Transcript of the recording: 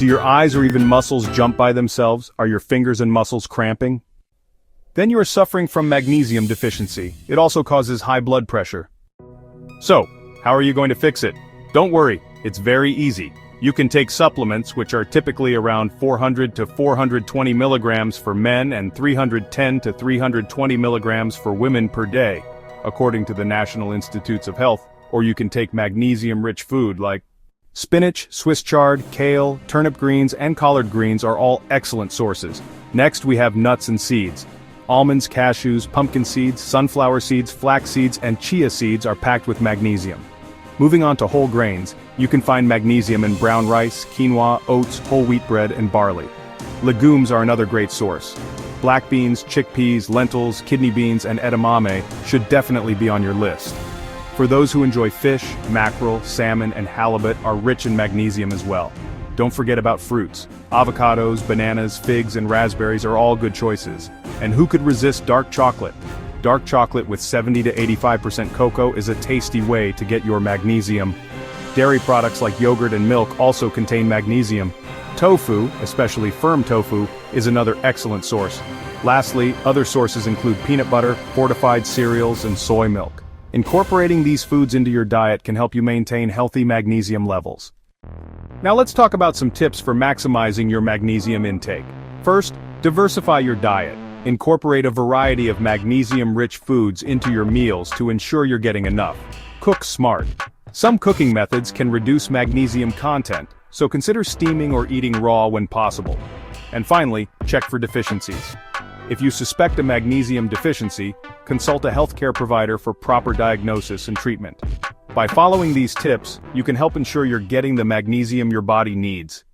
Do your eyes or even muscles jump by themselves? Are your fingers and muscles cramping? Then you are suffering from magnesium deficiency. It also causes high blood pressure. So, how are you going to fix it? Don't worry, it's very easy. You can take supplements, which are typically around 400 to 420 milligrams for men and 310 to 320 milligrams for women per day, according to the National Institutes of Health, or you can take magnesium-rich food like spinach, Swiss chard, kale, turnip greens, and collard greens are all excellent sources. Next we have nuts and seeds. Almonds, cashews, pumpkin seeds, sunflower seeds, flax seeds, and chia seeds are packed with magnesium. Moving on to whole grains, you can find magnesium in brown rice, quinoa, oats, whole wheat bread, and barley. Legumes are another great source. Black beans, chickpeas, lentils, kidney beans, and edamame should definitely be on your list. For those who enjoy fish, mackerel, salmon, and halibut are rich in magnesium as well. Don't forget about fruits. Avocados, bananas, figs, and raspberries are all good choices. And who could resist dark chocolate? Dark chocolate with 70 to 85% cocoa is a tasty way to get your magnesium. Dairy products like yogurt and milk also contain magnesium. Tofu, especially firm tofu, is another excellent source. Lastly, other sources include peanut butter, fortified cereals, and soy milk. Incorporating these foods into your diet can help you maintain healthy magnesium levels. Now let's talk about some tips for maximizing your magnesium intake. First, diversify your diet. Incorporate a variety of magnesium-rich foods into your meals to ensure you're getting enough. Cook smart. Some cooking methods can reduce magnesium content, so consider steaming or eating raw when possible. And finally, check for deficiencies. If you suspect a magnesium deficiency, consult a healthcare provider for proper diagnosis and treatment. By following these tips, you can help ensure you're getting the magnesium your body needs.